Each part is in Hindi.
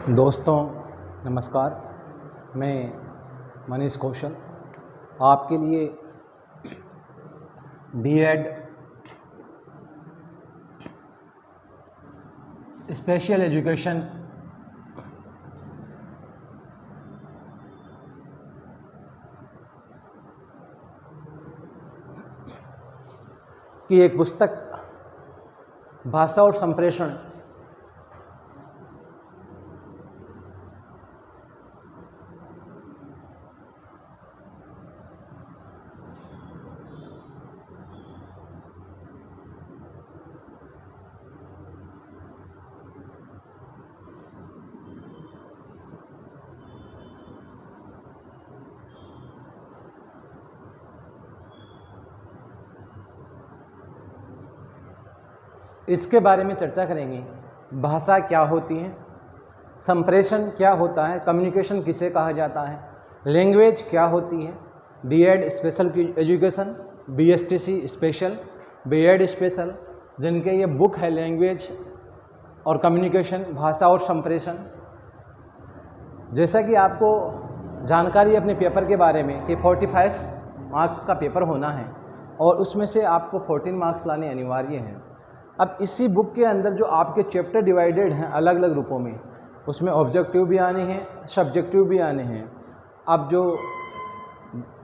दोस्तों नमस्कार, मैं मनीष कौशल आपके लिए बीएड स्पेशल एजुकेशन की एक पुस्तक भाषा और संप्रेषण इसके बारे में चर्चा करेंगे। भाषा क्या होती है, संप्रेषण क्या होता है, कम्युनिकेशन किसे कहा जाता है, लैंग्वेज क्या होती है, BEd special education, BSTC special, BEd special, जिनके ये बुक है लैंग्वेज और कम्युनिकेशन, भाषा और संप्रेषण। जैसा कि आपको जानकारी अपने पेपर के बारे में कि 45 मार्क्स का पेपर होना है और उसमें से आपको 14 मार्क्स लाने अनिवार्य हैं। अब इसी बुक के अंदर जो आपके चैप्टर डिवाइडेड हैं अलग अलग रूपों में, उसमें ऑब्जेक्टिव भी आने हैं, सब्जेक्टिव भी आने हैं। अब जो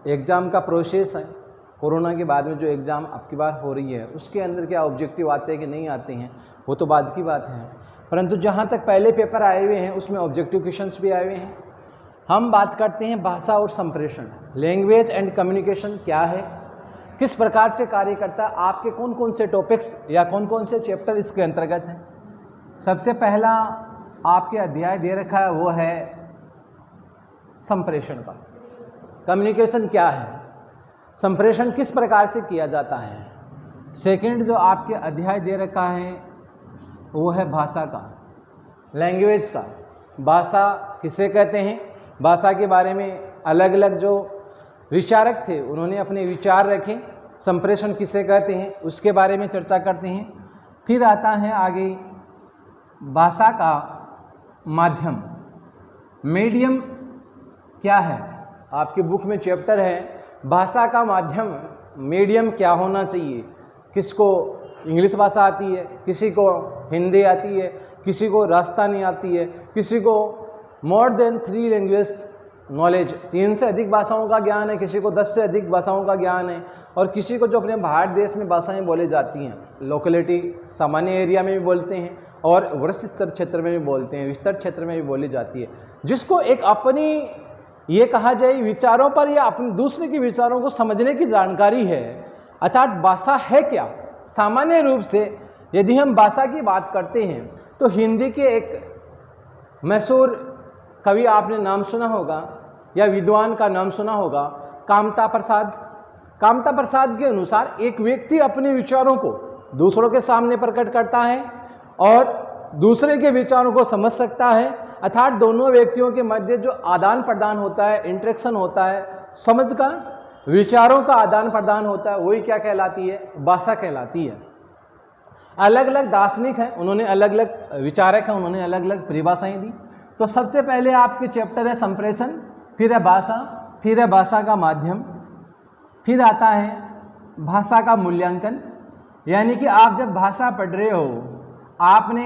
एग्ज़ाम का प्रोसेस है, कोरोना के बाद में जो एग्ज़ाम अब की बार हो रही है, उसके अंदर क्या ऑब्जेक्टिव आते हैं कि नहीं आते हैं वो तो बाद की बात है, परंतु जहाँ तक पहले पेपर आए हुए हैं उसमें ऑब्जेक्टिव क्वेश्चंस भी आए हुए हैं। हम बात करते हैं भाषा और संप्रेषण, लैंग्वेज एंड कम्युनिकेशन क्या है, किस प्रकार से कार्य करता है, आपके कौन कौन से टॉपिक्स या कौन कौन से चैप्टर इसके अंतर्गत हैं। सबसे पहला आपके अध्याय दे रखा है वो है संप्रेषण का। कम्युनिकेशन क्या है, संप्रेषण किस प्रकार से किया जाता है। सेकंड जो आपके अध्याय दे रखा है वो है भाषा का, लैंग्वेज का। भाषा किसे कहते हैं, भाषा के बारे में अलग अलग जो विचारक थे उन्होंने अपने विचार रखे। संप्रेषण किसे कहते हैं उसके बारे में चर्चा करते हैं। फिर आता है आगे भाषा का माध्यम, मीडियम क्या है। आपकी बुक में चैप्टर है भाषा का माध्यम, मीडियम क्या होना चाहिए। किसको इंग्लिश भाषा आती है, किसी को हिंदी आती है, किसी को राजस्थानी आती है, किसी को मोर देन 3 लैंग्वेज नॉलेज, 3 से अधिक भाषाओं का ज्ञान है, किसी को 10 से अधिक भाषाओं का ज्ञान है, और किसी को जो अपने भारत देश में भाषाएं बोली जाती हैं, लोकेलिटी सामान्य एरिया में भी बोलते हैं और वरिष्ठ स्तर क्षेत्र में भी बोलते हैं, विस्तर क्षेत्र में भी बोली जाती है। जिसको एक अपनी ये कहा जाए विचारों पर या अपने दूसरे के विचारों को समझने की जानकारी है, अर्थात भाषा है क्या। सामान्य रूप से यदि हम भाषा की बात करते हैं तो हिंदी के एक मशहूर कवि आपने नाम सुना होगा या विद्वान का नाम सुना होगा, कामता प्रसाद। कामता प्रसाद के अनुसार एक व्यक्ति अपने विचारों को दूसरों के सामने प्रकट करता है और दूसरे के विचारों को समझ सकता है, अर्थात दोनों व्यक्तियों के मध्य जो आदान प्रदान होता है, इंटरेक्शन होता है, समझ का, विचारों का आदान प्रदान होता है, वही क्या कहलाती है, भाषा कहलाती है। अलग अलग दार्शनिक हैं, उन्होंने अलग अलग विचारक हैं, उन्होंने अलग अलग परिभाषाएं दी। तो सबसे पहले आपके चैप्टर है संप्रेषण, फिर है भाषा, फिर है भाषा का माध्यम, फिर आता है भाषा का मूल्यांकन। यानी कि आप जब भाषा पढ़ रहे हो, आपने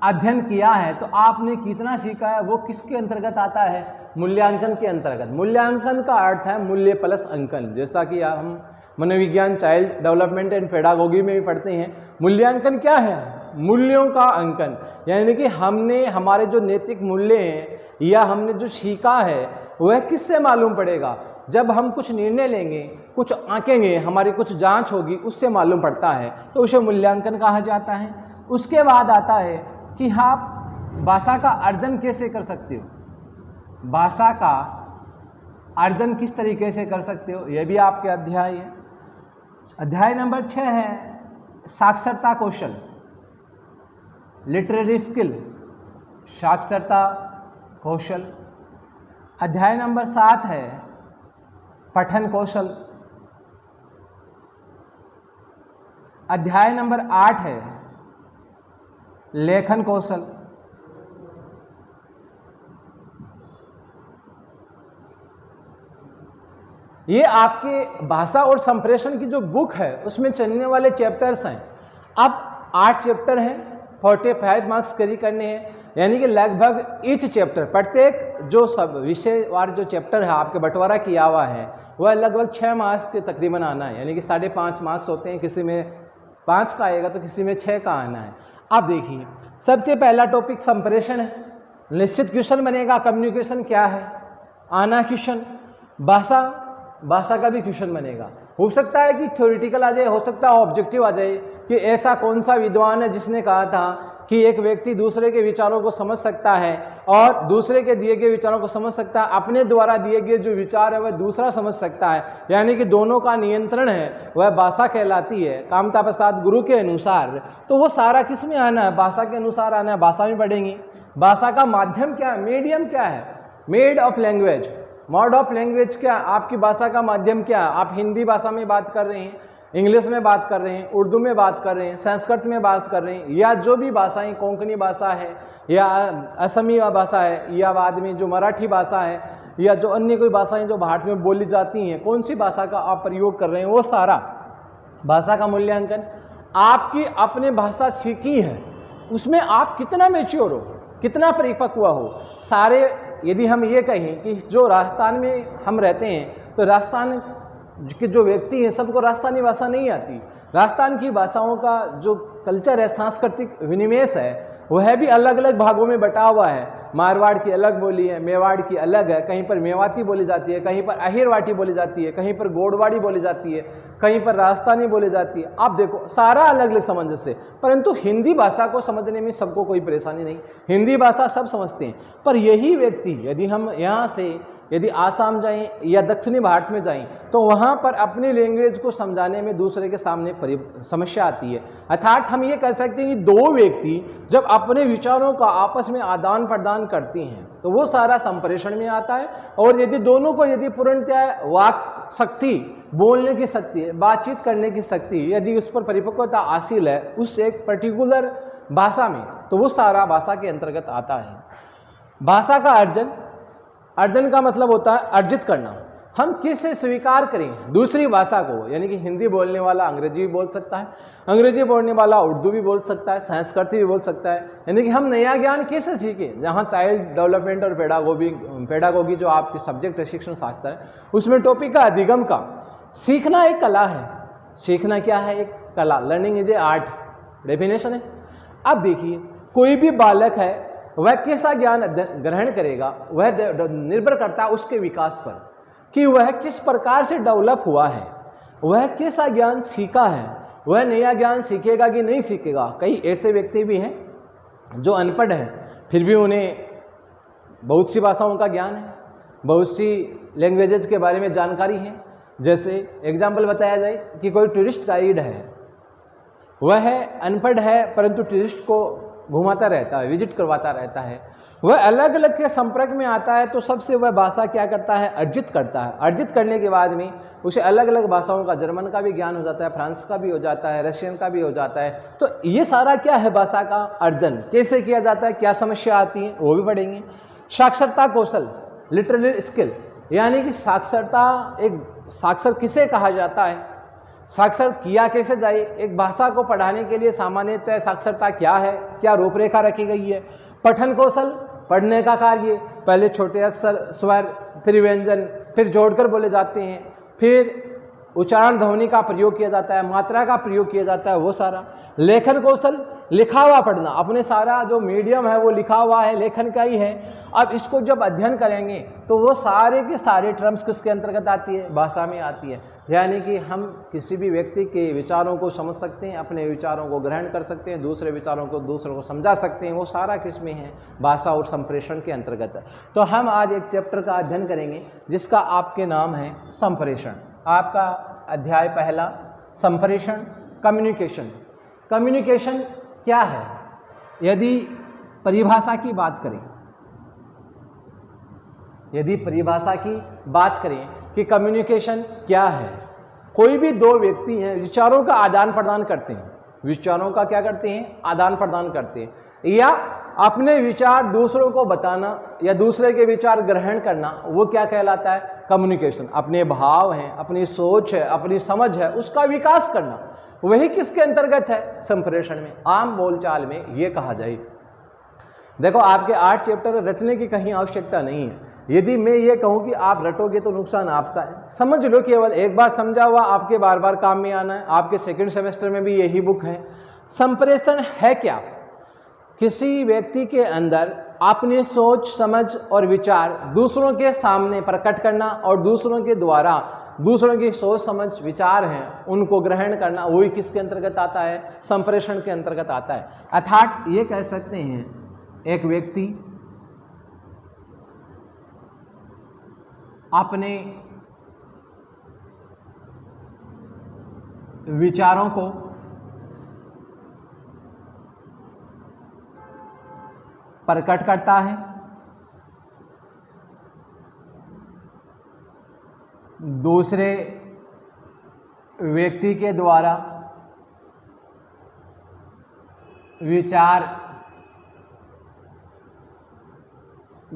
अध्ययन किया है तो आपने कितना सीखा है, वो किसके अंतर्गत आता है, मूल्यांकन के अंतर्गत। मूल्यांकन का अर्थ है मूल्य प्लस अंकन। जैसा कि हम मनोविज्ञान, चाइल्ड डेवलपमेंट एंड पेडागोगी में भी पढ़ते हैं, मूल्यांकन क्या है, मूल्यों का अंकन। यानी कि हमने हमारे जो नैतिक मूल्य हैं या हमने जो सीखा है वह किससे मालूम पड़ेगा, जब हम कुछ निर्णय लेंगे, कुछ आंकेंगे, हमारी कुछ जांच होगी, उससे मालूम पड़ता है, तो उसे मूल्यांकन कहा जाता है। उसके बाद आता है कि आप भाषा का अर्जन कैसे कर सकते हो, भाषा का अर्जन किस तरीके से कर सकते हो, यह भी आपके अध्याय है। अध्याय नंबर 6 है साक्षरता कौशल, लिटरेरी स्किल, साक्षरता कौशल। अध्याय नंबर 7 है पठन कौशल। अध्याय नंबर 8 है लेखन कौशल। ये आपके भाषा और संप्रेषण की जो बुक है उसमें चलने वाले चैप्टर्स हैं। अब 8 चैप्टर हैं, 45 मार्क्स कैरी करने हैं, यानी कि लगभग ईच चैप्टर, प्रत्येक जो सब विषयवार जो चैप्टर है आपके बंटवारा किया हुआ है वह लगभग 6 मार्क्स के तकरीबन आना है, यानी कि 5.5 मार्क्स होते हैं, किसी में 5 का आएगा तो किसी में 6 का आना है। अब देखिए, सबसे पहला टॉपिक संप्रेषण है, निश्चित क्वेश्चन बनेगा कम्युनिकेशन क्या है, आना क्वेश्चन, भाषा का भी क्वेश्चन बनेगा। हो सकता है कि थ्योरेटिकल आ जाए, हो सकता है ऑब्जेक्टिव आ जाए कि ऐसा कौन सा विद्वान है जिसने कहा था कि एक व्यक्ति दूसरे के विचारों को समझ सकता है और दूसरे के दिए गए विचारों को समझ सकता है, अपने द्वारा दिए गए जो विचार है वह दूसरा समझ सकता है, यानी कि दोनों का नियंत्रण है वह भाषा कहलाती है कामता प्रसाद गुरु के अनुसार। तो वो सारा किस में आना है, भाषा के अनुसार आना है, भाषा में पढ़ेंगे। भाषा का माध्यम क्या है, मीडियम क्या है, made of language, mode of language क्या, आपकी भाषा का माध्यम क्या है। आप हिंदी भाषा में बात कर रहे हैं, इंग्लिश में बात कर रहे हैं, उर्दू में बात कर रहे हैं, संस्कृत में बात कर रहे हैं, या जो भी भाषाएं, कोंकणी भाषा है या असमी भाषा है, या बाद में जो मराठी भाषा है, या जो अन्य कोई भाषाएं जो भारत में बोली जाती हैं, कौन सी भाषा का आप प्रयोग कर रहे हैं, वो सारा भाषा का मूल्यांकन। आपकी अपने भाषा सीखी है उसमें आप कितना मैच्योर हो, कितना परिपक्व हो, सारे। यदि हम ये कहें कि जो राजस्थान में हम रहते हैं तो राजस्थान के जो व्यक्ति हैं सबको राजस्थानी भाषा नहीं आती। राजस्थान की भाषाओं का जो कल्चर है, सांस्कृतिक विनिवेश है, वह भी अलग अलग भागों में बटा हुआ है। मारवाड़ की अलग बोली है, मेवाड़ की अलग है, कहीं पर मेवाती बोली जाती है, कहीं पर अहिरवाटी बोली जाती है, कहीं पर गोडवाड़ी बोली जाती है, कहीं पर राजस्थानी बोली जाती है। आप देखो सारा अलग अलग सामंजस्य, परंतु हिंदी भाषा को समझने में सबको कोई परेशानी नहीं, हिंदी भाषा सब समझते हैं। पर यही व्यक्ति यदि हम यहाँ से यदि आसाम जाएं या दक्षिणी भारत में जाएं तो वहाँ पर अपनी लैंग्वेज को समझाने में दूसरे के सामने समस्या आती है। अर्थात हम ये कह सकते हैं कि दो व्यक्ति जब अपने विचारों का आपस में आदान प्रदान करते हैं तो वो सारा संप्रेषण में आता है। और यदि दोनों को यदि पूर्णतः वाक शक्ति, बोलने की शक्ति, बातचीत करने की शक्ति, यदि उस पर परिपक्वता हासिल है उस एक पर्टिकुलर भाषा में, तो वो सारा भाषा के अंतर्गत आता है। भाषा का अर्जन का मतलब होता है अर्जित करना। हम किससे स्वीकार करें दूसरी भाषा को, यानी कि हिंदी बोलने वाला अंग्रेजी भी बोल सकता है, अंग्रेजी बोलने वाला उर्दू भी बोल सकता है, संस्कृत भी बोल सकता है। यानी कि हम नया ज्ञान कैसे सीखें, जहाँ चाइल्ड डेवलपमेंट और पेडागोगी जो आपकी सब्जेक्ट है शिक्षण शास्त्र है, उसमें टॉपिक का अधिगम का सीखना एक कला है। सीखना क्या है, एक कला, learning is a art, definition है। अब देखिए कोई भी बालक है वह कैसा ज्ञान ग्रहण करेगा, वह निर्भर करता है उसके विकास पर कि वह किस प्रकार से डेवलप हुआ है, वह कैसा ज्ञान सीखा है, वह नया ज्ञान सीखेगा कि नहीं सीखेगा। कई ऐसे व्यक्ति भी हैं जो अनपढ़ हैं फिर भी उन्हें बहुत सी भाषाओं का ज्ञान है, बहुत सी लैंग्वेजेस के बारे में जानकारी है। जैसे एग्जाम्पल बताया जाए कि कोई टूरिस्ट गाइड है, वह अनपढ़ है परंतु टूरिस्ट को घुमाता रहता है, विजिट करवाता रहता है, वह अलग अलग के संपर्क में आता है तो सबसे वह भाषा क्या करता है, अर्जित करता है। अर्जित करने के बाद में उसे अलग अलग भाषाओं का, जर्मन का भी ज्ञान हो जाता है, फ्रांस का भी हो जाता है, रशियन का भी हो जाता है। तो ये सारा क्या है, भाषा का अर्जन कैसे किया जाता है, क्या समस्या आती है वो भी पढ़ेंगे। साक्षरता कौशल, लिटरेरी स्किल, यानी कि साक्षरता, एक साक्षर किसे कहा जाता है, साक्षर किया कैसे जाए। एक भाषा को पढ़ाने के लिए सामान्यतः साक्षरता क्या है, क्या रूपरेखा रखी गई है। पठन कौशल, पढ़ने का कार्य, पहले छोटे अक्षर, स्वर, फिर व्यंजन, फिर जोड़कर बोले जाते हैं, फिर उच्चारण ध्वनि का प्रयोग किया जाता है, मात्रा का प्रयोग किया जाता है, वो सारा। लेखन कौशल, लिखा हुआ पढ़ना, अपने सारा जो मीडियम है वो लिखा हुआ है, लेखन का ही है। अब इसको जब अध्ययन करेंगे तो वो सारे के सारे टर्म्स किसके अंतर्गत आती है, भाषा में आती है। यानी कि हम किसी भी व्यक्ति के विचारों को समझ सकते हैं, अपने विचारों को ग्रहण कर सकते हैं, दूसरे विचारों को दूसरों को समझा सकते हैं, वो सारा किस में है, भाषा और संप्रेषण के अंतर्गत है। तो हम आज एक चैप्टर का अध्ययन करेंगे जिसका आपके नाम है संप्रेषण। आपका अध्याय पहला, संप्रेषण, कम्युनिकेशन। कम्युनिकेशन क्या है, यदि परिभाषा की बात करें, यदि परिभाषा की बात करें कि कम्युनिकेशन क्या है, कोई भी दो व्यक्ति हैं विचारों का आदान प्रदान करते हैं, विचारों का क्या करते हैं, आदान प्रदान करते हैं, या अपने विचार दूसरों को बताना या दूसरे के विचार ग्रहण करना, वो क्या कहलाता है? कम्युनिकेशन। अपने भाव हैं, अपनी सोच है, अपनी समझ है, उसका विकास करना, वही किसके अंतर्गत है? संप्रेषण में। आम बोलचाल में ये कहा जाए। देखो, आपके 8 चैप्टर रटने की कहीं आवश्यकता नहीं है। यदि मैं ये कहूँ कि आप रटोगे तो नुकसान आपका है। समझ लो, केवल एक बार समझा हुआ आपके बार बार काम में आना है। आपके सेकंड सेमेस्टर में भी यही बुक है। संप्रेषण है क्या? किसी व्यक्ति के अंदर अपनी सोच, समझ और विचार दूसरों के सामने प्रकट करना और दूसरों के द्वारा दूसरों की सोच, समझ, विचार हैं उनको ग्रहण करना, वही किसके अंतर्गत आता है? संप्रेषण के अंतर्गत आता है। अर्थात ये कह सकते हैं, एक व्यक्ति अपने विचारों को प्रकट करता है, दूसरे व्यक्ति के द्वारा विचार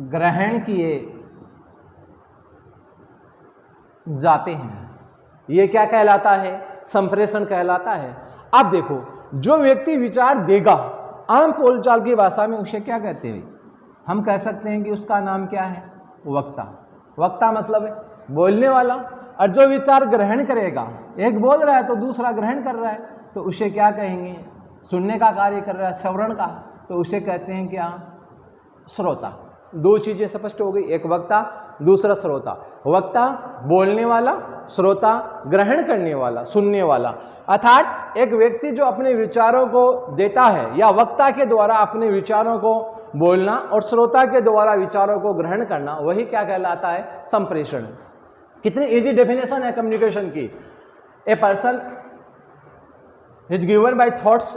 ग्रहण किए जाते हैं। ये क्या कहलाता है? संप्रेषण कहलाता है। अब देखो, जो व्यक्ति विचार देगा, आम बोलचाल की भाषा में उसे क्या कहते हैं? हम कह सकते हैं कि उसका नाम क्या है? वक्ता। वक्ता मतलब है बोलने वाला। और जो विचार ग्रहण करेगा, एक बोल रहा है तो दूसरा ग्रहण कर रहा है, तो उसे क्या कहेंगे? सुनने का कार्य कर रहा है, श्रवण का, तो उसे कहते हैं क्या? श्रोता। दो चीजें स्पष्ट हो गई, एक वक्ता, दूसरा श्रोता। वक्ता बोलने वाला, श्रोता ग्रहण करने वाला, सुनने वाला। अर्थात एक व्यक्ति जो अपने विचारों को देता है या वक्ता के द्वारा अपने विचारों को बोलना और श्रोता के द्वारा विचारों को ग्रहण करना, वही क्या कहलाता है? संप्रेषण। कितनी इजी डेफिनेशन है कम्युनिकेशन की। A person is given by thoughts,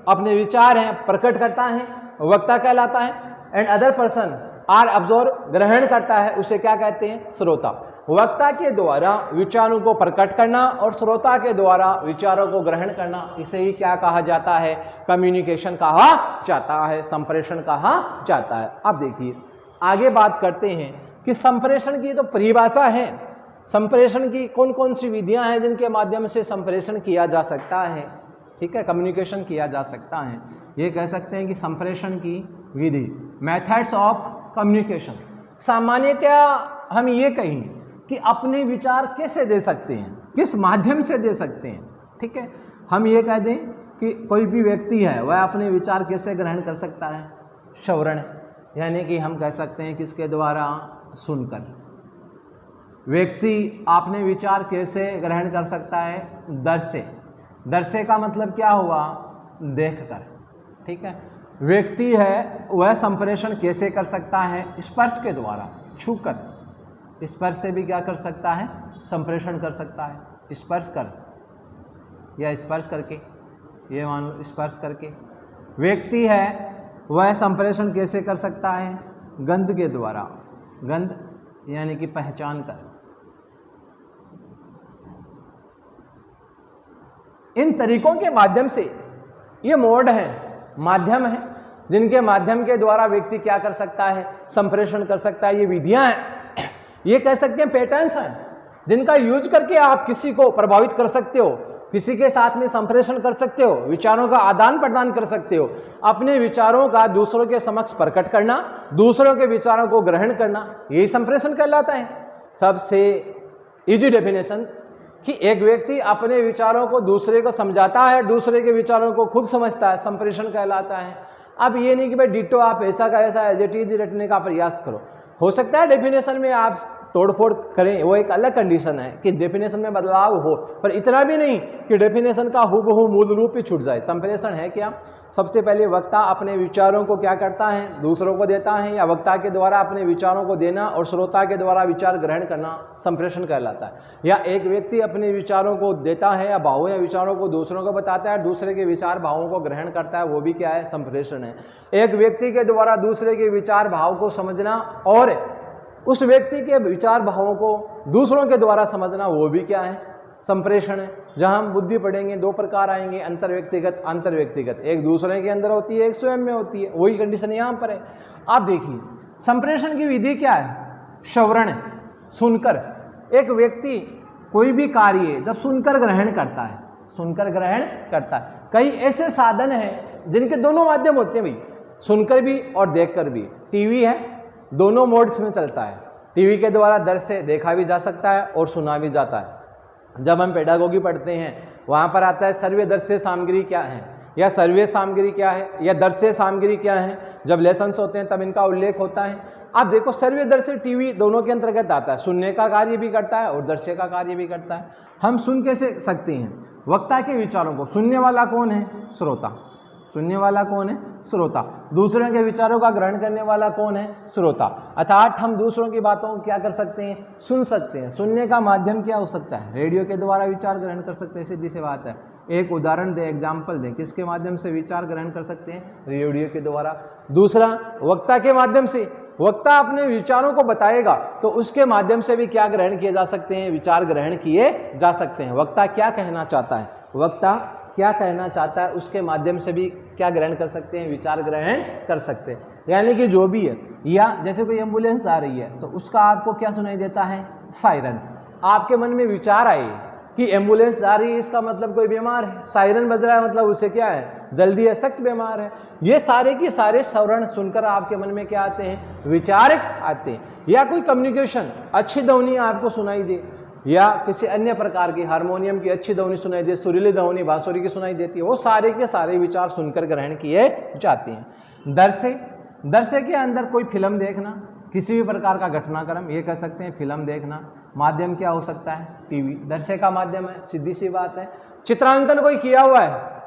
अपने विचार हैं प्रकट करता है, वक्ता कहलाता है। And other person are observe, ग्रहण करता है, उसे क्या कहते हैं? श्रोता। वक्ता के द्वारा विचारों को प्रकट करना और श्रोता के द्वारा विचारों को ग्रहण करना, इसे ही क्या कहा जाता है? कम्युनिकेशन कहा जाता है, संप्रेषण कहा जाता है। अब देखिए, आगे बात करते हैं कि संप्रेषण की तो परिभाषा है। संप्रेषण की कौन कौन सी विधियां हैं जिनके माध्यम से संप्रेषण किया जा सकता है? ठीक है, कम्युनिकेशन किया जा सकता है। ये कह सकते हैं कि संप्रेषण की विधि, मेथड्स ऑफ कम्युनिकेशन। सामान्यतया हम ये कहें कि अपने विचार कैसे दे सकते हैं, किस माध्यम से दे सकते हैं। ठीक है, हम ये कह दें कि कोई भी व्यक्ति है वह अपने विचार कैसे ग्रहण कर सकता है? श्रवण, यानी कि हम कह सकते हैं किसके द्वारा? सुनकर। व्यक्ति अपने विचार कैसे ग्रहण कर सकता है? दर्शे। दर्शे का मतलब क्या हुआ? देखकर। ठीक है, व्यक्ति है वह संप्रेषण कैसे कर सकता है? स्पर्श के द्वारा, छूकर। स्पर्श से भी क्या कर सकता है? संप्रेषण कर सकता है। स्पर्श कर या स्पर्श करके, ये मान लो स्पर्श करके। व्यक्ति है वह संप्रेषण कैसे कर सकता है? गंध के द्वारा। गंध यानी कि पहचान कर। इन तरीकों के माध्यम से, ये मोड है, माध्यम है, जिनके माध्यम के द्वारा व्यक्ति क्या कर सकता है? संप्रेषण कर सकता है। ये विधियां हैं, ये कह सकते हैं पैटर्न्स हैं, जिनका यूज करके आप किसी को प्रभावित कर सकते हो, किसी के साथ में संप्रेषण कर सकते हो, विचारों का आदान प्रदान कर सकते हो, अपने विचारों का दूसरों के समक्ष प्रकट करना, दूसरों के विचारों को ग्रहण करना, यही संप्रेषण कहलाता है। सबसे इजी डेफिनेशन कि एक व्यक्ति अपने विचारों को दूसरे को समझाता है, दूसरे के विचारों को खुद समझता है, संप्रेषण कहलाता है। अब ये नहीं कि भाई डिटो आप ऐसा का ऐसा एज इट इज रटने का प्रयास करो। हो सकता है डेफिनेशन में आप तोड़फोड़ करें, वो एक अलग कंडीशन है कि डेफिनेशन में बदलाव हो, पर इतना भी नहीं कि डेफिनेशन का हूबहू मूल रूप ही छूट जाए। संप्रेषण है क्या? सबसे पहले वक्ता अपने विचारों को क्या करता है? दूसरों को देता है, या वक्ता के द्वारा अपने विचारों को देना और श्रोता के द्वारा विचार ग्रहण करना संप्रेषण कहलाता है। या एक व्यक्ति अपने विचारों को देता है या भावों या विचारों को दूसरों को बताता है, दूसरे के विचार भावों को ग्रहण करता है, वो भी क्या है? संप्रेषण है। एक व्यक्ति के द्वारा दूसरे के विचार भाव को समझना और उस व्यक्ति के विचार भावों को दूसरों के द्वारा समझना, वो भी क्या है? संप्रेषण है। जहाँ हम बुद्धि पढ़ेंगे दो प्रकार आएंगे, अंतर व्यक्तिगत, अंतर व्यक्तिगत, एक दूसरे के अंदर होती है, एक स्वयं में होती है। वही कंडीशन यहाँ पर है। आप देखिए संप्रेषण की विधि क्या है, श्रवण, सुनकर। एक व्यक्ति कोई भी कार्य जब सुनकर ग्रहण करता है, सुनकर ग्रहण करता है। कई ऐसे साधन हैं जिनके दोनों माध्यम होते हैं भाई, सुनकर भी और देखकर भी। टीवी है, दोनों मोड्स में चलता है। टीवी के द्वारा दृश्य देखा भी जा सकता है और सुना भी जाता है। जब हम पेडागोगी पढ़ते हैं वहाँ पर आता है सर्वे दृश्य सामग्री क्या है, या सर्वे सामग्री क्या है, या दृश्य सामग्री क्या है। जब लेसन्स होते हैं तब इनका उल्लेख होता है। आप देखो सर्वे दृश्य टीवी दोनों के अंतर्गत आता है, सुनने का कार्य भी करता है और दृश्य का कार्य भी करता है। हम सुन कैसे सकते हैं वक्ता के विचारों को। सुनने वाला कौन है, श्रोता। सुनने वाला कौन है, श्रोता। दूसरों के विचारों का ग्रहण करने वाला कौन है, श्रोता। अर्थात हम दूसरों की बातों को क्या कर सकते हैं, सुन सकते हैं। सुनने का माध्यम क्या हो सकता है, रेडियो के द्वारा विचार ग्रहण कर सकते हैं, सीधी सी बात है। एक उदाहरण दें, एग्जाम्पल दें, किसके माध्यम से विचार ग्रहण कर सकते हैं, रेडियो के द्वारा। दूसरा वक्ता के माध्यम से, वक्ता अपने विचारों को बताएगा तो उसके माध्यम से भी क्या ग्रहण किए जा सकते हैं, विचार ग्रहण किए जा सकते हैं। वक्ता क्या कहना चाहता है, वक्ता क्या कहना चाहता है, उसके माध्यम से भी क्या ग्रहण कर सकते हैं, विचार ग्रहण कर सकते हैं। यानी कि जो भी है, या जैसे कोई एम्बुलेंस आ रही है तो उसका आपको क्या सुनाई देता है, सायरन। आपके मन में विचार आए कि एम्बुलेंस जा रही है, इसका मतलब कोई बीमार है, सायरन बज रहा है मतलब उसे क्या है, जल्दी है, सख्त बीमार है। ये सारे के सारे स्वरण सुनकर आपके मन में क्या आते हैं, विचार आते हैं। या कोई कम्युनिकेशन, अच्छी ध्वनि आपको सुनाई दे, या किसी अन्य प्रकार की हारमोनियम की अच्छी ध्वनि सुनाई दे, सुरीली ध्वनि बांसुरी की सुनाई देती है, वो सारे के सारे विचार सुनकर ग्रहण किए जाते हैं। दृश्य, दृश्य के अंदर कोई फिल्म देखना, किसी भी प्रकार का घटनाक्रम, ये कह सकते हैं फिल्म देखना। माध्यम क्या हो सकता है, टीवी, दृश्य का माध्यम है, सीधी सी बात है। चित्रांकन कोई किया हुआ है,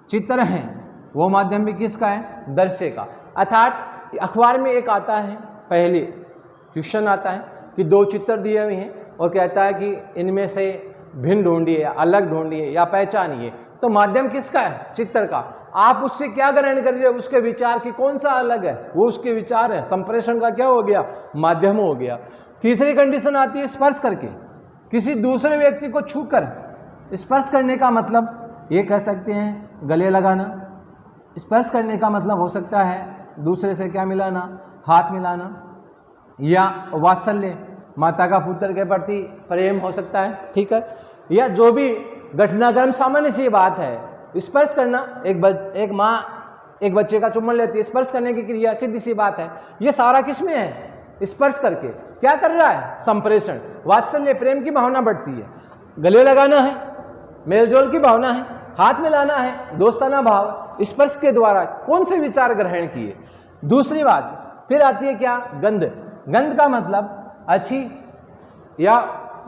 चित्र है, वो माध्यम भी किसका है, दृश्य का। अर्थात अखबार में एक आता है, पहले क्वेश्चन आता है कि दो चित्र दिए हुए हैं और कहता है कि इनमें से भिन्न ढूंढिए, अलग ढूंढिए या पहचानिए, तो माध्यम किसका है, चित्र का। आप उससे क्या ग्रहण कर रहे हो, उसके विचार की कौन सा अलग है, वो उसके विचार है। संप्रेषण का क्या हो गया, माध्यम हो गया। तीसरी कंडीशन आती है स्पर्श करके, किसी दूसरे व्यक्ति को छूकर। स्पर्श करने का मतलब ये कह सकते हैं गले लगाना। स्पर्श करने का मतलब हो सकता है दूसरे से क्या मिलाना, हाथ मिलाना, या वात्सल्य, माता का पुत्र के प्रति प्रेम हो सकता है, ठीक है। या जो भी घटनाक्रम, सामान्य सी बात है, स्पर्श करना। एक माँ एक बच्चे का चुम्बन लेती है, स्पर्श करने की क्रिया, सीधी सी बात है। ये सारा किस में है, स्पर्श करके क्या कर रहा है, संप्रेषण। वात्सल्य, प्रेम की भावना बढ़ती है। गले लगाना है, मेलजोल की भावना है, हाथ मिलाना है, दोस्ताना भाव, स्पर्श के द्वारा कौन से विचार ग्रहण किए। दूसरी बात फिर आती है क्या, गंध। गंध का मतलब अच्छी या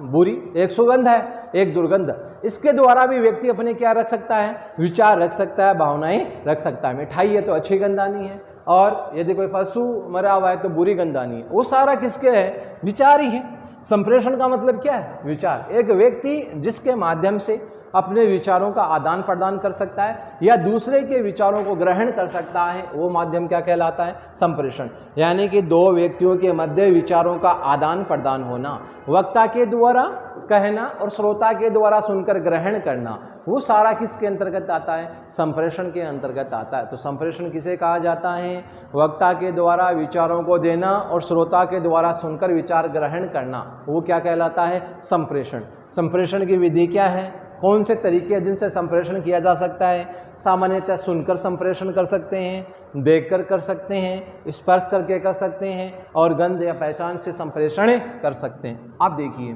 बुरी, एक सुगंध है, एक दुर्गंध। इसके द्वारा भी व्यक्ति अपने क्या रख सकता है, विचार रख सकता है, भावनाएं रख सकता है। मिठाई है तो अच्छी गंध आनी है, और यदि कोई पशु मरा हुआ है तो बुरी गंध आनी है। वो सारा किसके है, विचार ही है। संप्रेषण का मतलब क्या है, विचार। एक व्यक्ति जिसके माध्यम से अपने विचारों का आदान प्रदान कर सकता है या दूसरे के विचारों को ग्रहण कर सकता है, वो माध्यम क्या कहलाता है, संप्रेषण। यानी कि दो व्यक्तियों के मध्य विचारों का आदान प्रदान होना, वक्ता के द्वारा कहना और श्रोता के द्वारा सुनकर ग्रहण करना, वो सारा किसके अंतर्गत आता है, संप्रेषण के अंतर्गत आता है। तो संप्रेषण किसे कहा जाता है, वक्ता के द्वारा विचारों को देना और श्रोता के द्वारा सुनकर विचार ग्रहण करना, वो क्या कहलाता है, संप्रेषण। संप्रेषण की विधि क्या है, कौन से तरीके जिनसे संप्रेषण किया जा सकता है। सामान्यतः सुनकर संप्रेषण कर सकते हैं, देखकर कर सकते हैं, स्पर्श करके कर सकते हैं, और गंध या पहचान से संप्रेषण कर सकते हैं। आप देखिए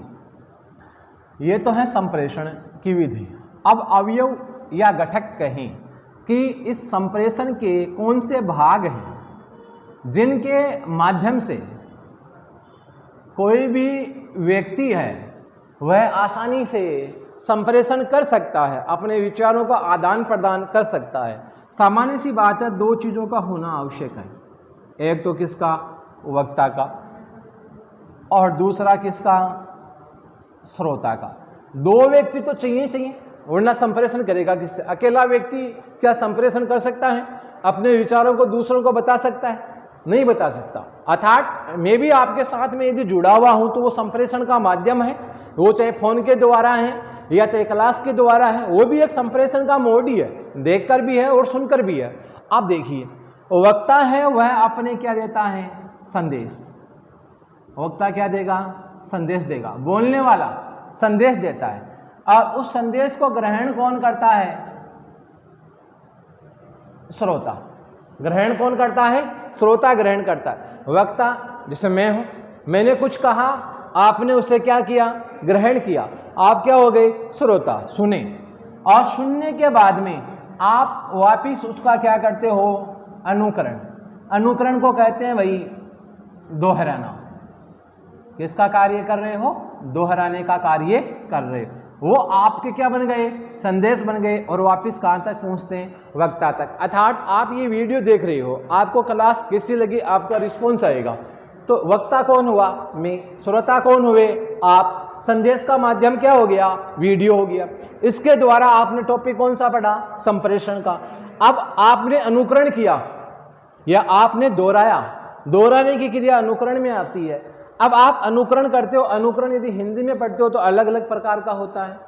ये तो है संप्रेषण की विधि। अब अवयव या घटक कहें कि इस संप्रेषण के कौन से भाग हैं जिनके माध्यम से कोई भी व्यक्ति है वह आसानी से संप्रेषण कर सकता है, अपने विचारों का आदान प्रदान कर सकता है। सामान्य सी बात है, दो चीज़ों का होना आवश्यक है। एक तो किसका, वक्ता का, और दूसरा किसका, श्रोता का। दो व्यक्ति तो चाहिए, वरना संप्रेषण करेगा किससे। अकेला व्यक्ति क्या संप्रेषण कर सकता है, अपने विचारों को दूसरों को बता सकता है, नहीं बता सकता। अर्थात मैं भी आपके साथ में यदि जुड़ा हुआ हूं तो वो संप्रेषण का माध्यम है, वो चाहे फोन के द्वारा है या चाहे क्लास के द्वारा है, वो भी एक संप्रेषण का मोड ही है, देखकर भी है और सुनकर भी है। आप देखिए वक्ता है वह अपने क्या देता है, संदेश। वक्ता क्या देगा, संदेश देगा, बोलने वाला संदेश देता है, और उस संदेश को ग्रहण कौन करता है, श्रोता। ग्रहण कौन करता है, श्रोता ग्रहण करता है। वक्ता जैसे मैं हूं, मैंने कुछ कहा, आपने उसे क्या किया, ग्रहण किया, आप क्या हो गए, श्रोता, सुने, और सुनने के बाद में आप वापिस उसका क्या करते हो, अनुकरण। अनुकरण को कहते हैं भाई दोहराना। किसका कार्य कर रहे हो, दोहराने का कार्य कर रहे हो। वो आपके क्या बन गए, संदेश बन गए, और वापस कहाँ तक पहुँचते हैं, वक्ता तक। अर्थात आप ये वीडियो देख रहे हो, आपको क्लास कैसी लगी, आपका रिस्पॉन्स आएगा। तो वक्ता कौन हुआ, मैं। श्रोता कौन हुए, आप। संदेश का माध्यम क्या हो गया, वीडियो हो गया। इसके द्वारा आपने टॉपिक कौन सा पढ़ा, संप्रेषण का। अब आपने अनुकरण किया या आपने दोहराया, दोहराने की क्रिया अनुकरण में आती है। अब आप अनुकरण करते हो, अनुकरण यदि हिंदी में पढ़ते हो तो अलग अलग प्रकार का होता है।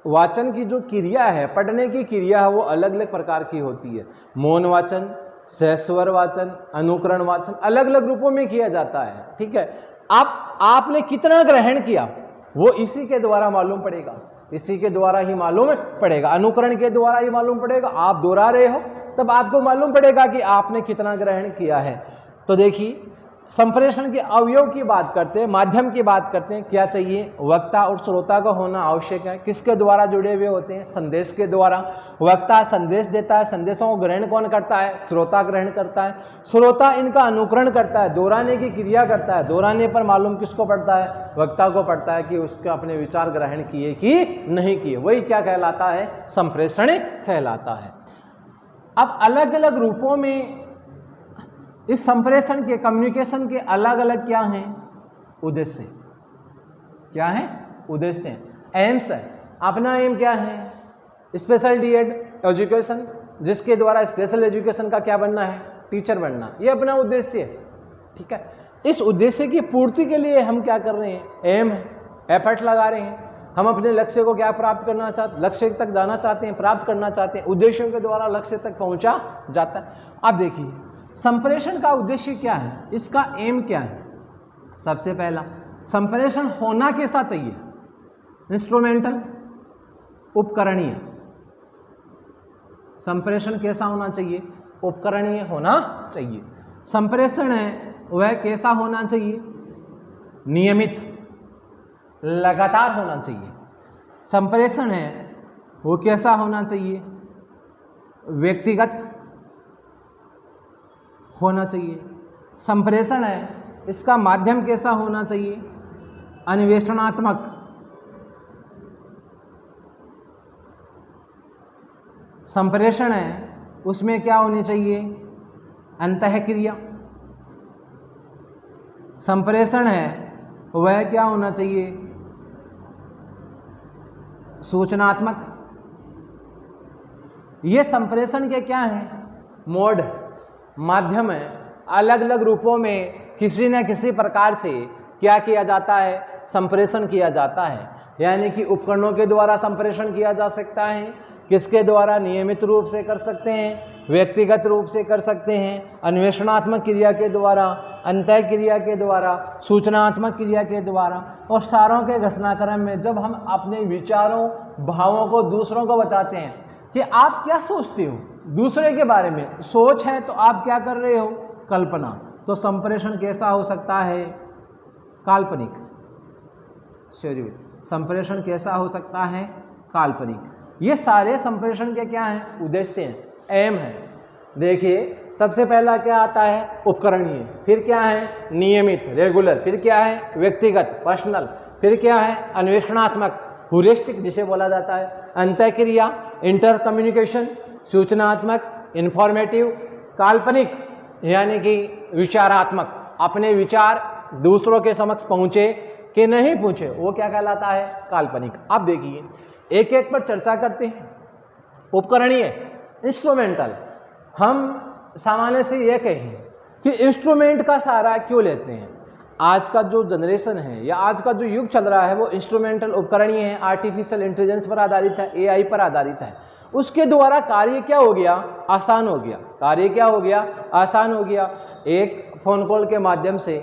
वाचन की जो क्रिया है, पढ़ने की क्रिया है, वो अलग अलग प्रकार की होती है। मौन वाचन, सहस्वर वाचन, अनुकरण वाचन अलग अलग रूपों में किया जाता है, ठीक है। आपने कितना ग्रहण किया वो इसी के द्वारा मालूम पड़ेगा, इसी के द्वारा ही मालूम पड़ेगा, अनुकरण के द्वारा ही मालूम पड़ेगा। आप दोहरा रहे हो तब आपको मालूम पड़ेगा कि आपने कितना ग्रहण किया है। तो देखिए संप्रेषण के अवयव की बात करते हैं, माध्यम की बात करते हैं। क्या चाहिए, वक्ता और श्रोता का होना आवश्यक है। किसके द्वारा जुड़े हुए होते हैं, संदेश के द्वारा। वक्ता संदेश देता है, संदेशों को ग्रहण कौन करता है, श्रोता ग्रहण करता है। श्रोता इनका अनुकरण करता है, दोहराने की क्रिया करता है। दोहराने पर मालूम किसको पड़ता है, वक्ता को पड़ता है कि उसके अपने विचार ग्रहण किए कि नहीं किए। वही क्या कहलाता है, संप्रेषण कहलाता है। अब अलग अलग रूपों में इस संप्रेषण के, कम्युनिकेशन के अलग अलग क्या हैं, उद्देश्य। क्या है, उद्देश्य है, एम्स है। अपना एम क्या है, स्पेशल डीएड एजुकेशन, जिसके द्वारा स्पेशल एजुकेशन का क्या बनना है, टीचर बनना। ये अपना उद्देश्य है, ठीक है। इस उद्देश्य की पूर्ति के लिए हम क्या कर रहे हैं, एम है, एफर्ट लगा रहे हैं। हम अपने लक्ष्य को क्या प्राप्त करना चाहते, लक्ष्य तक जाना चाहते हैं, प्राप्त करना चाहते हैं। उद्देश्यों के द्वारा लक्ष्य तक पहुंचा जाता है। अब देखिए संप्रेषण का उद्देश्य क्या है, इसका एम क्या है। सबसे पहला, संप्रेषण होना कैसा चाहिए, इंस्ट्रूमेंटल, उपकरणीय। संप्रेषण कैसा होना चाहिए, उपकरणीय होना चाहिए। संप्रेषण है वह कैसा होना चाहिए, नियमित, लगातार होना चाहिए। संप्रेषण है वो कैसा होना चाहिए, व्यक्तिगत होना चाहिए। संप्रेषण है इसका माध्यम कैसा होना चाहिए, अन्वेषणात्मक। संप्रेषण है उसमें क्या होनी चाहिए, अंतःक्रिया। संप्रेषण है वह क्या होना चाहिए, सूचनात्मक। ये संप्रेषण के क्या है, मोड, माध्यम है। अलग अलग रूपों में किसी न किसी प्रकार से क्या किया जाता है, संप्रेषण किया जाता है। यानी कि उपकरणों के द्वारा संप्रेषण किया जा सकता है। किसके द्वारा, नियमित रूप से कर सकते हैं, व्यक्तिगत रूप से कर सकते हैं, अन्वेषणात्मक क्रिया के द्वारा, अंतः क्रिया के द्वारा, सूचनात्मक क्रिया के द्वारा। और सारों के घटनाक्रम में जब हम अपने विचारों, भावों को दूसरों को बताते हैं कि आप क्या सोचते हो दूसरे के बारे में, सोच है तो आप क्या कर रहे हो, कल्पना। तो संप्रेषण कैसा हो सकता है, काल्पनिक। सॉरी, संप्रेषण कैसा हो सकता है, काल्पनिक। ये सारे संप्रेषण के क्या हैं, उद्देश्य हैं, एम है। देखिए सबसे पहला क्या आता है, उपकरणीय, फिर क्या है, नियमित, रेगुलर, फिर क्या है, व्यक्तिगत, पर्सनल, फिर क्या है, अन्वेषणात्मक, ह्यूरिस्टिक जिसे बोला जाता है, अंतःक्रिया, इंटर कम्युनिकेशन, सूचनात्मक, इंफॉर्मेटिव, काल्पनिक यानी कि विचारात्मक, अपने विचार दूसरों के समक्ष पहुँचे कि नहीं पहुँचे, वो क्या कहलाता है, काल्पनिक। अब देखिए एक एक पर चर्चा करते हैं। उपकरणीय, इंस्ट्रूमेंटल। हम सामान्य से ये कहें कि इंस्ट्रूमेंट का सहारा क्यों लेते हैं। आज का जो जनरेशन है या आज का जो युग चल रहा है वो इंस्ट्रूमेंटल उपकरणीय है, आर्टिफिशियल इंटेलिजेंस पर आधारित है, एआई पर आधारित है। उसके द्वारा कार्य क्या हो गया, आसान हो गया। कार्य क्या हो गया, आसान हो गया। एक फ़ोन कॉल के माध्यम से,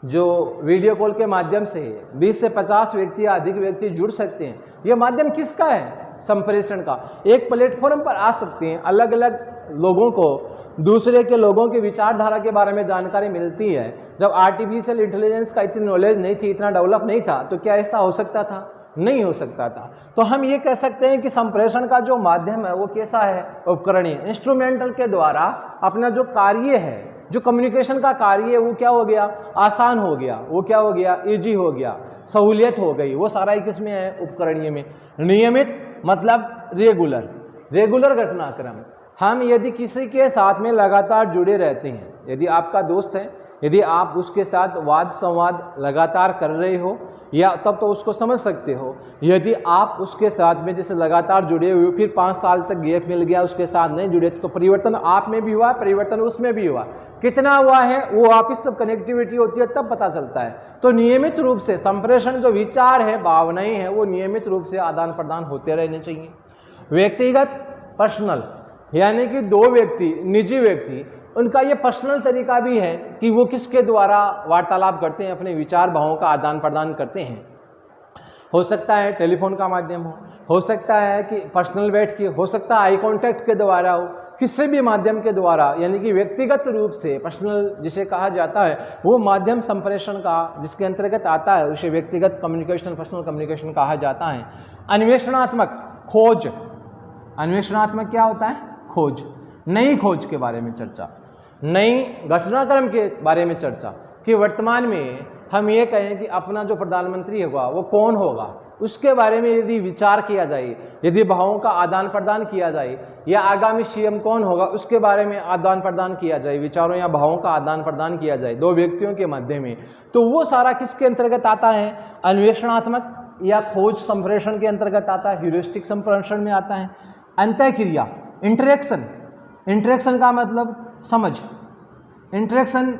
जो वीडियो कॉल के माध्यम से 20 से 50 व्यक्ति या अधिक व्यक्ति जुड़ सकते हैं। यह माध्यम किसका है, संप्रेषण का। एक प्लेटफॉर्म पर आ सकते हैं, अलग अलग लोगों को दूसरे के लोगों की विचारधारा के बारे में जानकारी मिलती है। जब आर्टिफिशियल इंटेलिजेंस का इतनी नॉलेज नहीं थी, इतना डेवलप नहीं था, तो क्या ऐसा हो सकता था, नहीं हो सकता था। तो हम ये कह सकते हैं कि संप्रेषण का जो माध्यम है वो कैसा है, उपकरणीय, इंस्ट्रूमेंटल के द्वारा अपना जो कार्य है, जो कम्युनिकेशन का कार्य है वो क्या हो गया, आसान हो गया। वो क्या हो गया, इजी हो गया, सहूलियत हो गई। वो सारा ही किसमें है, उपकरणीय में। नियमित मतलब रेगुलर, रेगुलर घटनाक्रम। हम यदि किसी के साथ में लगातार जुड़े रहते हैं, यदि आपका दोस्त है, यदि आप उसके साथ वाद संवाद लगातार कर रहे हो, या तब तो उसको समझ सकते हो। यदि आप उसके साथ में जैसे लगातार जुड़े हुए, फिर 5 साल तक गैप मिल गया, उसके साथ नहीं जुड़े, तो परिवर्तन आप में भी हुआ, परिवर्तन उसमें भी हुआ। कितना हुआ है वो आपस जब कनेक्टिविटी होती है तब पता चलता है। तो नियमित रूप से संप्रेषण जो विचार है, भावनाएं हैं, वो नियमित रूप से आदान प्रदान होते रहने चाहिए। व्यक्तिगत, पर्सनल, यानी कि दो व्यक्ति, निजी व्यक्ति, उनका ये पर्सनल तरीका भी है कि वो किसके द्वारा वार्तालाप करते हैं, अपने विचार भावों का आदान प्रदान करते हैं। हो सकता है टेलीफोन का माध्यम हो सकता है कि पर्सनल बैठ के, हो सकता है आई कांटेक्ट के द्वारा हो, किसी भी माध्यम के द्वारा, यानी कि व्यक्तिगत रूप से पर्सनल जिसे कहा जाता है, वो माध्यम संप्रेषण का जिसके अंतर्गत आता है उसे व्यक्तिगत कम्युनिकेशन, पर्सनल कम्युनिकेशन कहा जाता है। अन्वेषणात्मक, खोज। अन्वेषणात्मक क्या होता है, खोज, नई खोज के बारे में चर्चा, नई घटनाक्रम के बारे में चर्चा, कि वर्तमान में हम ये कहें कि अपना जो प्रधानमंत्री होगा वो कौन होगा, उसके बारे में यदि विचार किया जाए, यदि भावों का आदान प्रदान किया जाए, या आगामी सीएम कौन होगा उसके बारे में आदान प्रदान किया जाए, विचारों या भावों का आदान प्रदान किया जाए दो व्यक्तियों के मध्य में, तो वो सारा किसके अंतर्गत आता है, अन्वेषणात्मक या खोज संप्रेषण के अंतर्गत आता है, ह्यूरिस्टिक संप्रेषण में आता है। अंतःक्रिया, इंटरेक्शन, इंटरेक्शन का मतलब समझ, इंटरेक्शन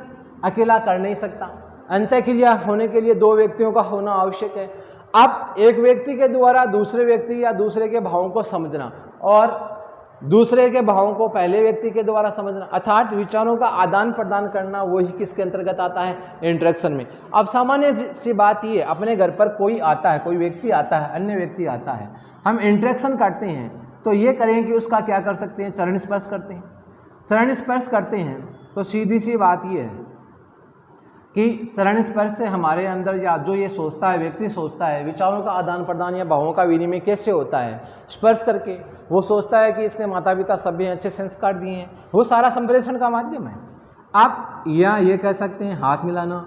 अकेला कर नहीं सकता, अंतःक्रिया होने के लिए दो व्यक्तियों का होना आवश्यक है। अब एक व्यक्ति के द्वारा दूसरे व्यक्ति या दूसरे के भावों को समझना, और दूसरे के भावों को पहले व्यक्ति के द्वारा समझना, अर्थात विचारों का आदान प्रदान करना, वही किसके अंतर्गत आता है, इंटरेक्शन में। अब सामान्य सी बात ये, अपने घर पर कोई आता है, कोई व्यक्ति आता है, अन्य व्यक्ति आता है, हम इंटरेक्शन करते हैं, तो ये करें कि उसका क्या कर सकते हैं, चरण स्पर्श करते हैं। चरण स्पर्श करते हैं तो सीधी सी बात ये है कि चरण स्पर्श से हमारे अंदर या जो ये सोचता है, व्यक्ति सोचता है, विचारों का आदान प्रदान या भावों का विनिमय कैसे होता है, स्पर्श करके। वो सोचता है कि इसके माता पिता सभी अच्छे संस्कार दिए हैं, वो सारा संप्रेषण का माध्यम है। आप या ये कह सकते हैं हाथ मिलाना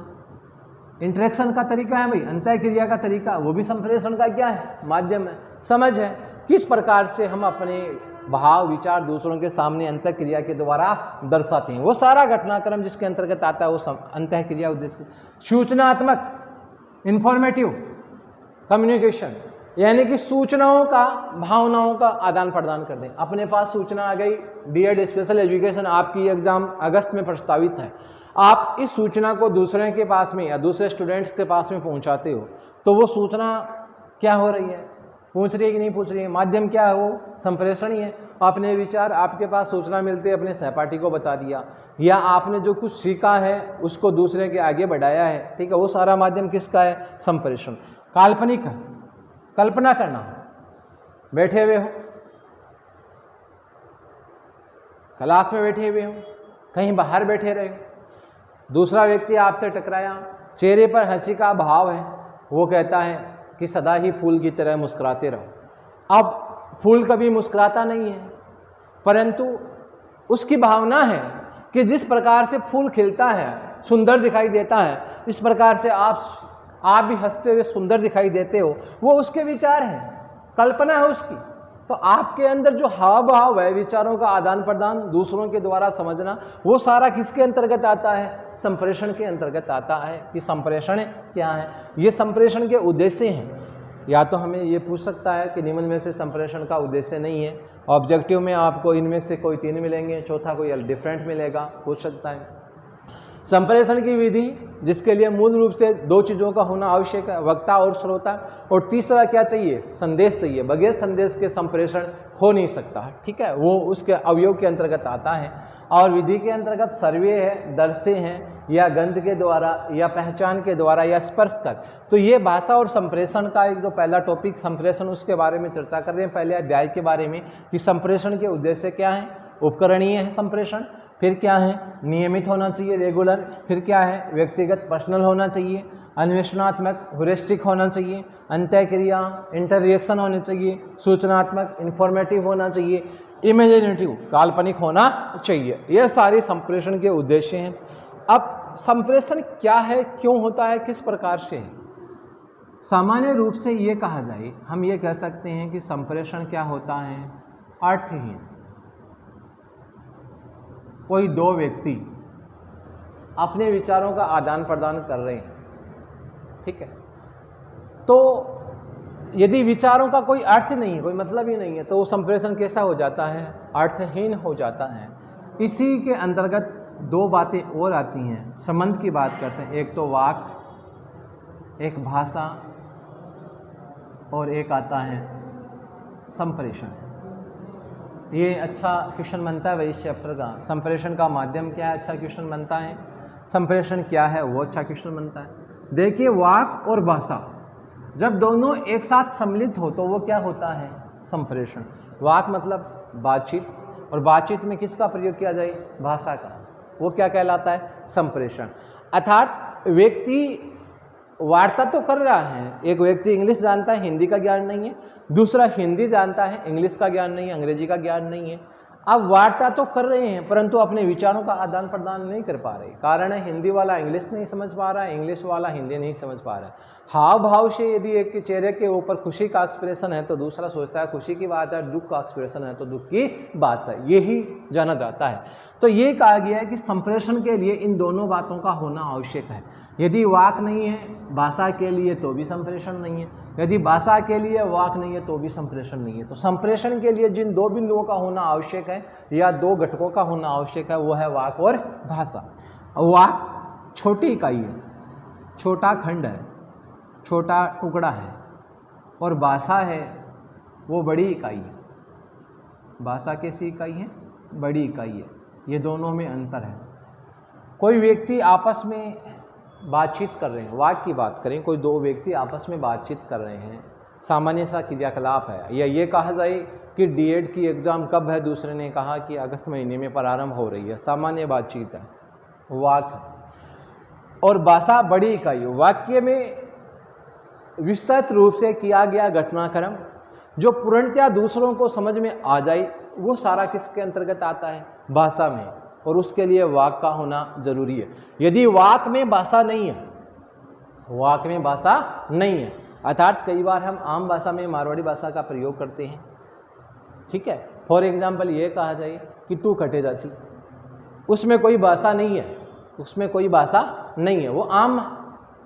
इंटरेक्शन का तरीका है भाई, अंतःक्रिया का तरीका, वो भी संप्रेषण का क्या है, माध्यम है, समझ है, किस प्रकार से हम अपने भाव विचार दूसरों के सामने अंतःक्रिया के द्वारा दर्शाते हैं, वो सारा घटनाक्रम जिसके अंतर्गत आता है वो अंतःक्रिया उद्देश्य। सूचनात्मक, इंफॉर्मेटिव कम्युनिकेशन, यानी कि सूचनाओं का, भावनाओं का आदान प्रदान कर दें। अपने पास सूचना आ गई, बीएड स्पेशल एजुकेशन आपकी एग्जाम अगस्त में प्रस्तावित है, आप इस सूचना को दूसरे के पास में या दूसरे स्टूडेंट्स के पास में पहुंचाते हो, तो वो सूचना क्या हो रही है, पूछ रही है कि नहीं पूछ रही है, माध्यम क्या है, वो संप्रेषण ही है। आपने विचार, आपके पास सूचना मिलते अपने सहपाठी को बता दिया, या आपने जो कुछ सीखा है उसको दूसरे के आगे बढ़ाया है, ठीक है, वो सारा माध्यम किसका है, संप्रेषण। काल्पनिक, कल्पना करना, बैठे हुए हो क्लास में, बैठे हुए हो, कहीं बाहर बैठे रहे, दूसरा व्यक्ति आपसे टकराया, चेहरे पर हंसी का भाव है, वो कहता है कि सदा ही फूल की तरह मुस्कुराते रहो। अब फूल कभी मुस्कुराता नहीं है, परंतु उसकी भावना है कि जिस प्रकार से फूल खिलता है, सुंदर दिखाई देता है, इस प्रकार से आप भी हंसते हुए सुंदर दिखाई देते हो, वो उसके विचार हैं, कल्पना है उसकी। तो आपके अंदर जो हाव भाव है, विचारों का आदान प्रदान, दूसरों के द्वारा समझना, वो सारा किसके अंतर्गत आता है, संप्रेषण के अंतर्गत आता है। कि संप्रेषण क्या है, ये संप्रेषण के उद्देश्य हैं। या तो हमें ये पूछ सकता है कि निम्न में से संप्रेषण का उद्देश्य नहीं है, ऑब्जेक्टिव में आपको इनमें से कोई 3 मिलेंगे, चौथा कोई डिफरेंट मिलेगा, पूछ सकता है। संप्रेषण की विधि जिसके लिए मूल रूप से दो चीज़ों का होना आवश्यक है, वक्ता और श्रोता, और तीसरा क्या चाहिए, संदेश चाहिए। बगैर संदेश के संप्रेषण हो नहीं सकता, ठीक है, वो उसके अवयव के अंतर्गत आता है। और विधि के अंतर्गत सर्वे है, दर्शे हैं, या गंध के द्वारा, या पहचान के द्वारा, या स्पर्श कर। तो ये भाषा और संप्रेषण का एक जो पहला टॉपिक संप्रेषण, उसके बारे में चर्चा कर रहे हैं पहले अध्याय के बारे में, कि संप्रेषण के उद्देश्य क्या है। उपकरणीय है संप्रेषण, फिर क्या है, नियमित होना चाहिए, रेगुलर, फिर क्या है, व्यक्तिगत पर्सनल होना चाहिए, अन्वेषणात्मक ह्यूरिस्टिक होना चाहिए, अंतःक्रिया इंटररिएक्शन होने चाहिए, सूचनात्मक इंफॉर्मेटिव होना चाहिए, इमेजिनेटिव काल्पनिक होना चाहिए। ये सारे संप्रेषण के उद्देश्य हैं। अब संप्रेषण क्या है, क्यों होता है, किस प्रकार से है। सामान्य रूप से ये कहा जाए, हम ये कह सकते हैं कि संप्रेषण क्या होता है, अर्थहीन। कोई दो व्यक्ति अपने विचारों का आदान प्रदान कर रहे हैं, ठीक है, तो यदि विचारों का कोई अर्थ नहीं है, कोई मतलब ही नहीं है, तो वो संप्रेषण कैसा हो जाता है, अर्थहीन हो जाता है। इसी के अंतर्गत दो बातें और आती हैं, संबंध की बात करते हैं। एक तो वाक, एक भाषा, और एक आता है संप्रेषण। ये अच्छा क्वेश्चन बनता है भाई इस चैप्टर का, संप्रेषण का माध्यम क्या है, अच्छा क्वेश्चन बनता है, संप्रेषण क्या है, वो अच्छा क्वेश्चन बनता है। देखिए, वाक और भाषा जब दोनों एक साथ सम्मिलित हो तो वो क्या होता है, संप्रेषण। वाक मतलब बातचीत, और बातचीत में किसका प्रयोग किया जाए, भाषा का, वो क्या कहलाता है, संप्रेषण। अर्थात व्यक्ति वार्ता तो कर रहा है, एक व्यक्ति इंग्लिश जानता है, हिंदी का ज्ञान नहीं है, दूसरा हिंदी जानता है, इंग्लिश का ज्ञान नहीं है, अंग्रेजी का ज्ञान नहीं है। अब वार्ता तो कर रहे हैं परंतु अपने विचारों का आदान प्रदान नहीं कर पा रहे। कारण है, हिंदी वाला इंग्लिश नहीं समझ पा रहा है, इंग्लिश वाला हिंदी नहीं समझ पा रहा है। हाव भाव से यदि एक के चेहरे के ऊपर खुशी का एक्सप्रेशन है तो दूसरा सोचता है खुशी की बात है, दुख का एक्सप्रेशन है तो दुख की बात है, यही जाना जाता है। तो ये कहा गया है कि संप्रेषण के लिए इन दोनों बातों का होना आवश्यक है। यदि वाक नहीं है भाषा के लिए तो भी संप्रेषण नहीं है, यदि भाषा के लिए वाक नहीं है तो भी संप्रेषण नहीं है। तो संप्रेषण के लिए जिन दो बिंदुओं का होना आवश्यक है या दो घटकों का होना आवश्यक है वो है वाक और भाषा। वाक छोटी इकाई है, छोटा खंड है, छोटा टुकड़ा है, और भाषा है वो बड़ी इकाई है। भाषा कैसी इकाई है, बड़ी इकाई है। ये दोनों में अंतर है। कोई व्यक्ति आपस में बातचीत कर रहे हैं, वाक की बात करें, कोई दो व्यक्ति आपस में बातचीत कर रहे हैं, सामान्य सा क्रियाकलाप है, या ये कहा जाए कि डीएड की एग्ज़ाम कब है, दूसरे ने कहा कि अगस्त महीने में प्रारंभ हो रही है, सामान्य बातचीत है, वाक। और भाषा बड़ी इकाई है। वाक्य में विस्तृत रूप से किया गया घटनाक्रम जो पूर्णतया दूसरों को समझ में आ जाए वो सारा किसके अंतर्गत आता है, भाषा में, और उसके लिए वाक का होना जरूरी है। यदि वाक में भाषा नहीं है, वाक में भाषा नहीं है, अर्थात कई बार हम आम भाषा में मारवाड़ी भाषा का प्रयोग करते हैं, ठीक है। फॉर एग्जाम्पल ये कहा जाए कि तू कटे जासी, उसमें कोई भाषा नहीं है, उसमें कोई भाषा नहीं है, वो आम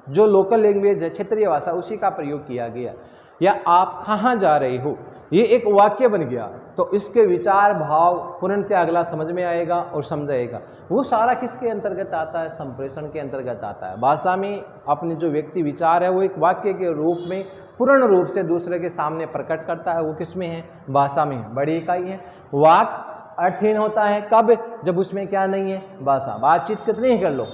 जो लोकल लैंग्वेज है, क्षेत्रीय भाषा, उसी का प्रयोग किया गया। या आप कहाँ जा रहे हो, ये एक वाक्य बन गया, तो इसके विचार भाव पूर्णतः अगला समझ में आएगा और समझाएगा। वो सारा किसके अंतर्गत आता है, संप्रेषण के अंतर्गत आता है। भाषा में अपने जो व्यक्ति विचार है वो एक वाक्य के रूप में पूर्ण रूप से दूसरे के सामने प्रकट करता है, वो किस में है, भाषा में, बड़ी इकाई है। वाक अर्थहीन होता है कब, जब उसमें क्या नहीं है, भाषा। बातचीत कितनी ही कर लो,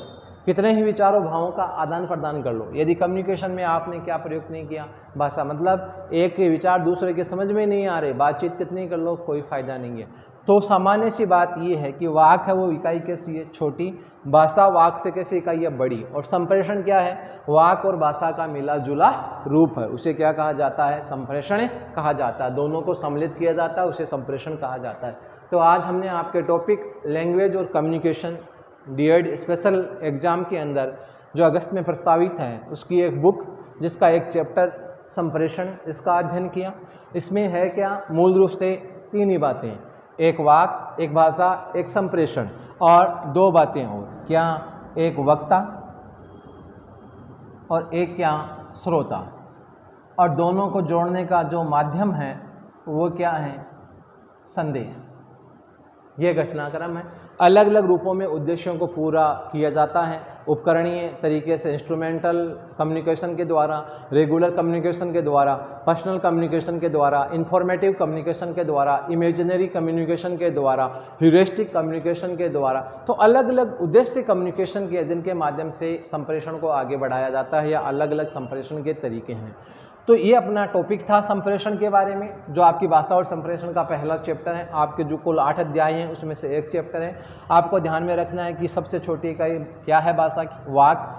कितने ही विचारों भावों का आदान प्रदान कर लो, यदि कम्युनिकेशन में आपने क्या प्रयोग नहीं किया, भाषा, मतलब एक के विचार दूसरे के समझ में नहीं आ रहे, बातचीत कितनी कर लो, कोई फायदा नहीं है। तो सामान्य सी बात ये है कि वाक है वो इकाई कैसी है, छोटी, भाषा वाक से कैसी इकाई है, बड़ी। और संप्रेषण क्या है, वाक और भाषा का मिला जुला रूप है, उसे क्या कहा जाता है, संप्रेषण कहा जाता है। दोनों को सम्मिलित किया जाता है, उसे संप्रेषण कहा जाता है। तो आज हमने आपके टॉपिक लैंग्वेज और कम्युनिकेशन डीएड स्पेशल एग्ज़ाम के अंदर जो अगस्त में प्रस्तावित है उसकी एक बुक जिसका एक चैप्टर संप्रेषण, इसका अध्ययन किया। इसमें है क्या, मूल रूप से तीन ही बातें, एक वाक, एक भाषा, एक संप्रेषण, और दो बातें और क्या, एक वक्ता और एक क्या, श्रोता। और दोनों को जोड़ने का जो माध्यम है वो क्या है, संदेश। ये घटनाक्रम है। अलग अलग रूपों में उद्देश्यों को पूरा किया जाता है, उपकरणीय तरीके से इंस्ट्रूमेंटल कम्युनिकेशन के द्वारा, रेगुलर कम्युनिकेशन के द्वारा, पर्सनल कम्युनिकेशन के द्वारा, इंफॉर्मेटिव कम्युनिकेशन के द्वारा, इमेजिनरी कम्युनिकेशन के द्वारा, ह्यूरिस्टिक कम्युनिकेशन के द्वारा। तो अलग अलग उद्देश्य कम्युनिकेशन के जिनके माध्यम से संप्रेषण को आगे बढ़ाया जाता है या अलग अलग संप्रेषण के तरीके हैं। तो ये अपना टॉपिक था संप्रेषण के बारे में, जो आपकी भाषा और संप्रेषण का पहला चैप्टर है। आपके जो कुल 8 अध्याय हैं उसमें से एक चैप्टर है। आपको ध्यान में रखना है कि सबसे छोटी इकाई क्या है भाषा की, वाक,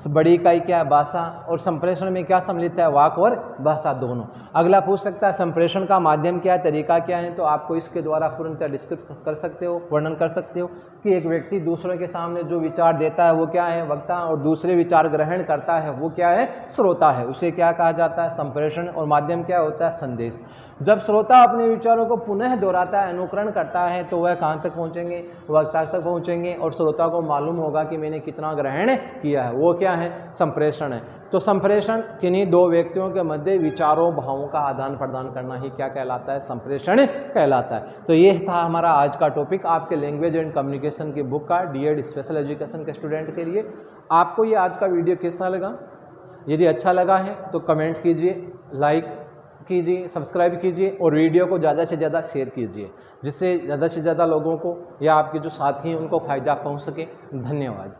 बड़ी इकाई क्या है भाषा, और संप्रेषण में क्या सम्मिलित है, वाक और भाषा दोनों। अगला पूछ सकता है संप्रेषण का माध्यम क्या है, तरीका क्या है, तो आपको इसके द्वारा पूर्णतः डिस्क्रिप्ट कर सकते हो, वर्णन कर सकते हो कि एक व्यक्ति दूसरों के सामने जो विचार देता है वो क्या है, वक्ता, और दूसरे विचार ग्रहण करता है वो क्या है, श्रोता है। उसे क्या कहा जाता है, संप्रेषण। और माध्यम क्या होता है, संदेश। जब श्रोता अपने विचारों को पुनः दोहराता है, अनुकरण करता है, तो वह कहाँ तक पहुँचेंगे, वक्ता तक पहुँचेंगे, और श्रोता को मालूम होगा कि मैंने कितना ग्रहण किया है, वो क्या है, संप्रेषण है। तो संप्रेषण किन्हीं दो व्यक्तियों के मध्य विचारों भावों का आदान प्रदान करना ही क्या कहलाता है, संप्रेषण कहलाता है। तो ये था हमारा आज का टॉपिक आपके लैंग्वेज एंड कम्युनिकेशन की बुक का, डीएड स्पेशल एजुकेशन के स्टूडेंट के लिए। आपको ये आज का वीडियो कैसा लगा? यदि अच्छा लगा है तो कमेंट कीजिए, लाइक कीजिए, सब्सक्राइब कीजिए, और वीडियो को ज़्यादा से ज़्यादा शेयर कीजिए, जिससे ज़्यादा से ज़्यादा लोगों को या आपके जो साथी हैं उनको फ़ायदा पहुंच सके। धन्यवाद।